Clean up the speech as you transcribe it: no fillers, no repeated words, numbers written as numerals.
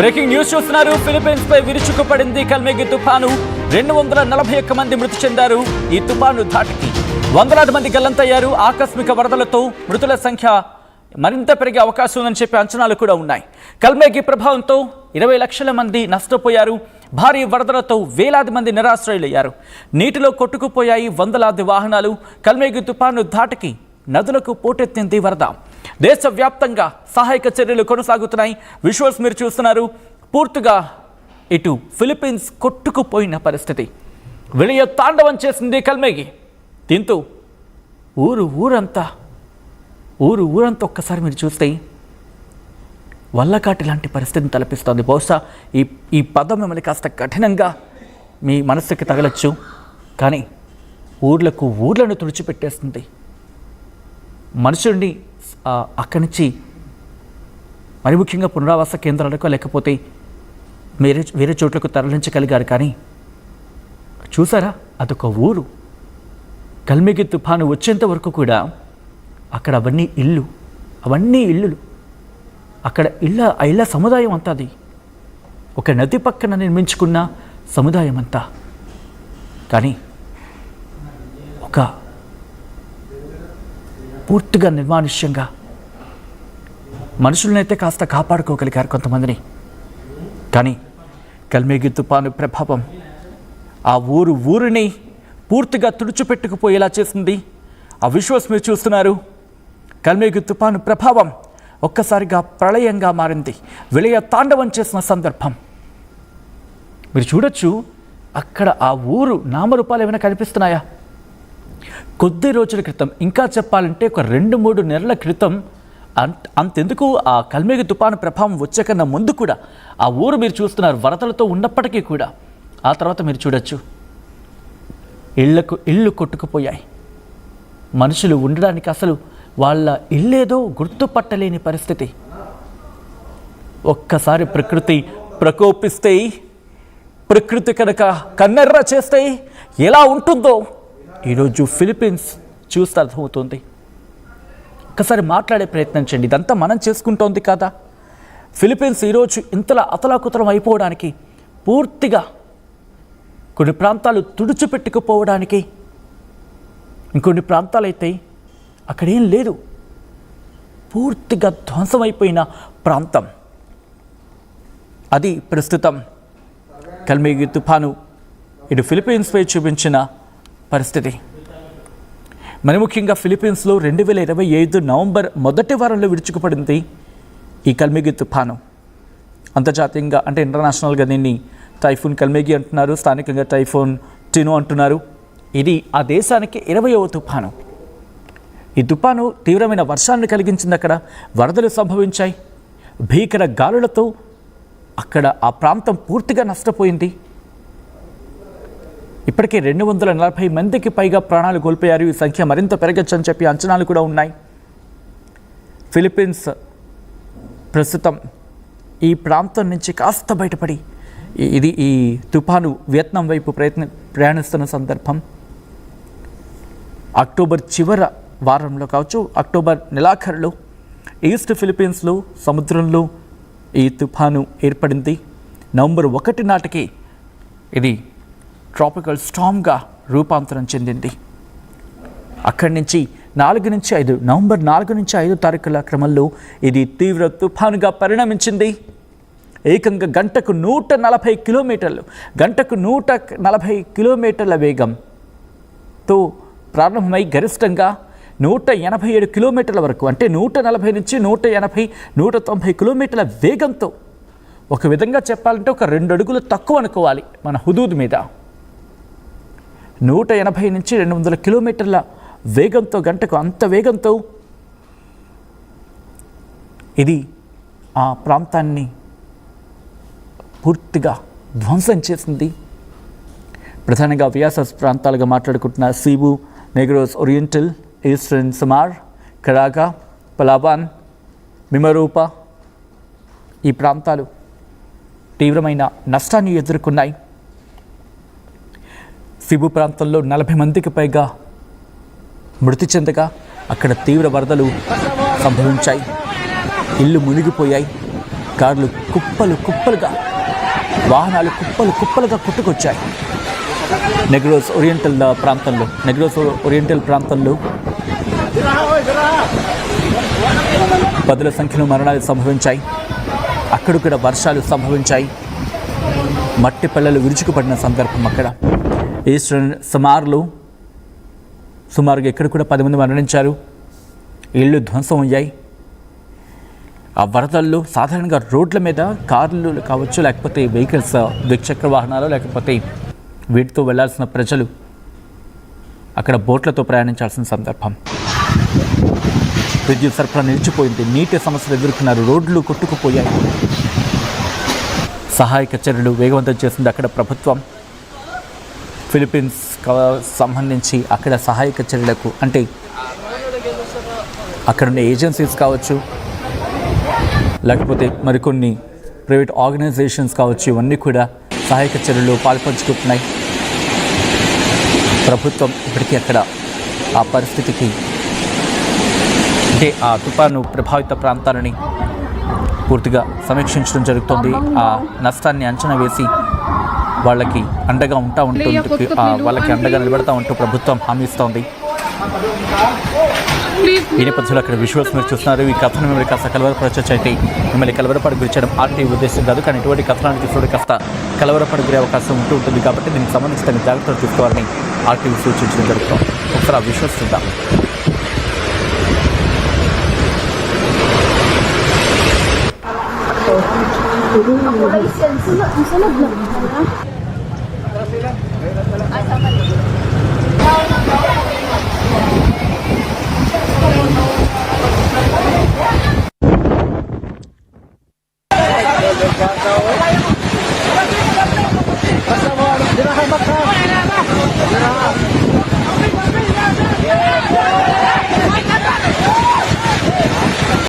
Breaking news చూస్తున్నారు. Philippines పై విరుచుకుపడింది కల్మేగి తుఫాను. 241 మంది మృతి చెందారు. ఈ తుఫాను ధాటికి వందలాది మంది గల్లంతయ్యారు. ఆకస్మిక వరదలతో మృతుల సంఖ్య మరింత పెరిగే అవకాశం ఉందని చెప్పే అంచనాలు కూడా ఉన్నాయి. కల్మేగి ప్రభావంతో 20 లక్షల మంది నష్టపోయారు. భారీ వరదలతో వేలాది మంది నిరాశ్రయులయ్యారు. నీటిలో కొట్టుకుపోయాయి వందలాది వాహనాలు. కల్మేగి తుఫాను ధాటికి నదులకు పోటెత్తింది వరద. దేశవ్యాప్తంగా సహాయక చర్యలు కొనసాగుతున్నాయి. విజువల్స్ మీరు చూస్తున్నారు. పూర్తిగా ఇటు ఫిలిప్పీన్స్ కొట్టుకుపోయిన పరిస్థితి. విలయ తాండవం చేసింది కల్మేగి. దీంతో ఊరంతా ఒక్కసారి మీరు చూస్తే వల్లకాటి లాంటి పరిస్థితిని తలపిస్తోంది. బహుశా ఈ పదం మిమ్మల్ని కాస్త కఠినంగా మీ మనస్సుకి తగలచ్చు, కానీ ఊర్లను తుడిచిపెట్టేస్తుంది. మనుషుల్ని అక్కడి నుంచి మరి ముఖ్యంగా పునరావాస కేంద్రాలకు లేకపోతే వేరే చోట్లకు తరలించగలిగారు. కానీ చూసారా, అదొక ఊరు. కల్మేగి తుఫాను వచ్చేంత వరకు కూడా అక్కడ అవన్నీ ఇళ్ళు అక్కడ ఇళ్ళ సముదాయం అంతా. అది ఒక నది పక్కన నిర్మించుకున్న సముదాయం అంతా. కానీ ఒక పూర్తిగా నిర్మానుష్యంగా మనుషులనైతే కాస్త కాపాడుకోగలిగారు కొంతమందిని. కానీ కల్మేగి తుఫాను ప్రభావం ఆ ఊరిని పూర్తిగా తుడిచిపెట్టుకుపోయేలా చేసింది. ఆ విజువల్స్ మీరు చూస్తున్నారు. కల్మేగి తుఫాను ప్రభావం ఒక్కసారిగా ప్రళయంగా మారింది. విలయ తాండవం చేసిన సందర్భం మీరు చూడొచ్చు. అక్కడ ఆ ఊరు నామరూపాలు ఏమైనా కనిపిస్తున్నాయా? కొద్ది రోజుల క్రితం, ఇంకా చెప్పాలంటే ఒక 2-3 నెలల క్రితం, అంతెందుకు ఆ కల్మేగి తుఫాను ప్రభావం వచ్చే కన్నా ముందు కూడా ఆ ఊరు మీరు చూస్తున్నారు వరదలతో ఉన్నప్పటికీ కూడా. ఆ తర్వాత మీరు చూడొచ్చు ఇళ్ళు కొట్టుకుపోయాయి. మనుషులు ఉండడానికి అసలు వాళ్ళ ఇల్లేదో గుర్తుపట్టలేని పరిస్థితి. ఒక్కసారి ప్రకృతి ప్రకోపిస్తే, ప్రకృతి కనుక కన్నెర్ర చేస్తే ఎలా ఉంటుందో ఈరోజు ఫిలిప్పీన్స్ చూస్తే అర్థమవుతుంది. ఒక్కసారి మాట్లాడే ప్రయత్నం చేయండి. ఇదంతా మనం చేసుకుంటోంది కదా. ఫిలిప్పీన్స్ ఈరోజు ఇంతలా అతలాకుతలం అయిపోవడానికి, పూర్తిగా కొన్ని ప్రాంతాలు తుడిచిపెట్టుకుపోవడానికి, ఇంకొన్ని ప్రాంతాలైతే అక్కడేం లేదు, పూర్తిగా ధ్వంసమైపోయిన ప్రాంతం. అది ప్రస్తుతం కల్మేగి తుఫాను ఇటు ఫిలిప్పీన్స్పై చూపించిన పరిస్థితి. మరి ముఖ్యంగా ఫిలిప్పీన్స్లో 2025 నవంబర్ మొదటి వారంలో విరుచుకుపడింది ఈ కల్మేగి తుఫాను. అంతర్జాతీయంగా అంటే ఇంటర్నేషనల్గా దీన్ని టైఫూన్ కల్మేగి అంటున్నారు, స్థానికంగా టైఫూన్ టినో అంటున్నారు. ఇది ఆ దేశానికి 20వ తుఫాను. ఈ తుఫాను తీవ్రమైన వర్షాన్ని కలిగించింది. అక్కడ వరదలు సంభవించాయి. భీకర గాలులతో అక్కడ ఆ ప్రాంతం పూర్తిగా నష్టపోయింది. ఇప్పటికే 240 మందికి పైగా ప్రాణాలు కోల్పోయారు. ఈ సంఖ్య మరింత పెరగచ్చని చెప్పి అంచనాలు కూడా ఉన్నాయి. ఫిలిప్పీన్స్ ప్రస్తుతం ఈ ప్రాంతం నుంచి కాస్త బయటపడి ఈ తుఫాను వియత్నాం వైపు ప్రయాణిస్తున్న సందర్భం. అక్టోబర్ చివర వారంలో కావచ్చు, అక్టోబర్ నెలాఖరులో ఈస్ట్ ఫిలిప్పీన్స్లో సముద్రంలో ఈ తుఫాను ఏర్పడింది. నవంబర్ 1 నాటికి ఇది ట్రాపికల్ స్టామ్గా రూపాంతరం చెందింది. అక్కడి నుంచి నవంబర్ 4 నుంచి 5 తారీఖుల క్రమంలో ఇది తీవ్ర తుఫానుగా పరిణమించింది. ఏకంగా గంటకు 140 కిలోమీటర్ల వేగంతో ప్రారంభమై గరిష్టంగా 187 కిలోమీటర్ల వరకు, అంటే 140 నుంచి 180, 190 కిలోమీటర్ల వేగంతో, ఒక విధంగా చెప్పాలంటే ఒక 2 అడుగులు తక్కువ అనుకోవాలి మన హుదూద్ మీద. 180 నుంచి 200 కిలోమీటర్ల వేగంతో, గంటకు అంత వేగంతో ఇది ఆ ప్రాంతాన్ని పూర్తిగా ధ్వంసం చేసింది. ప్రధానంగా వియాసస్ ప్రాంతాలుగా మాట్లాడుకుంటున్న సీబు, నెగ్రోస్ ఓరియంటల్, ఈస్టర్న్ సమార్, కరాగా, పలాబాన్, మిమరూపా ఈ ప్రాంతాలు తీవ్రమైన నష్టాన్ని ఎదుర్కొన్నాయి. సిబు ప్రాంతంలో 40 మందికి పైగా మృతి చెందగా అక్కడ తీవ్ర వరదలు సంభవించాయి. ఇళ్ళు మునిగిపోయాయి. కార్లు కుప్పలు కుప్పలుగా, వాహనాలు కుప్పలు కుప్పలుగా కొట్టుకొచ్చాయి. నెగ్రోస్ ఓరియంటల్ ప్రాంతంలో పదుల సంఖ్యలో మరణాలు సంభవించాయి. అక్కడక్కడ వర్షాలు సంభవించాయి. మట్టి పల్లెలు విరుచుకుపడిన సందర్భం అక్కడ. ఈస్టర్న్ సుమారుగా ఇక్కడ కూడా 10 మంది మరణించారు. ఇళ్ళు ధ్వంసం అయ్యాయి. ఆ వరదల్లో సాధారణంగా రోడ్ల మీద కార్లు కావచ్చు, లేకపోతే వెహికల్స్, ద్విచక్ర వాహనాలు, లేకపోతే వీటితో వెళ్లాల్సిన ప్రజలు అక్కడ బోట్లతో ప్రయాణించాల్సిన సందర్భం. విద్యుత్ సరఫరా నిలిచిపోయింది. నీటి సమస్యలు ఎదుర్కొన్నారు. రోడ్లు కొట్టుకుపోయాయి. సహాయక చర్యలు వేగవంతం చేసింది అక్కడ ప్రభుత్వం. ఫిలిప్పీన్స్ సంబంధించి అక్కడ సహాయక చర్యలకు, అంటే అక్కడున్న ఏజెన్సీస్ కావచ్చు, లేకపోతే మరికొన్ని ప్రైవేట్ ఆర్గనైజేషన్స్ కావచ్చు, ఇవన్నీ కూడా సహాయక చర్యలు పాల్పంచుకుంటున్నాయి. ప్రభుత్వం ఇప్పటికీ అక్కడ ఆ పరిస్థితికి, అంటే ఆ తుఫాను ప్రభావిత ప్రాంతాలని పూర్తిగా సమీక్షించడం జరుగుతుంది. ఆ నష్టాన్ని అంచనా వేసి వాళ్ళకి అండగా వాళ్ళకి అండగా నిలబెడతా ఉంటూ ప్రభుత్వం హామీ ఇస్తోంది. ఈ నేపథ్యంలో అక్కడ విజువల్స్ మీరు చూస్తున్నారు. ఈ కథను మిమ్మల్ని కాస్త కలవరపరచొచ్చు. అయితే మిమ్మల్ని కలవరపడి గురి చేయడం ఆర్టీ ఉద్దేశం కాదు, కానీ ఇటువంటి కథనాన్ని తీసుకుంటే కాస్త కలవరపడి గురే అవకాశం ఉంటుంది. కాబట్టి దీనికి సంబంధించి తగిన జాగ్రత్తలు తీసుకోవాలని ఆర్టీవీ సూచించడం జరుగుతుంది. ఒకసారి ఆ విజువల్స్ చూద్దాం. Kasama, dinahamak ka.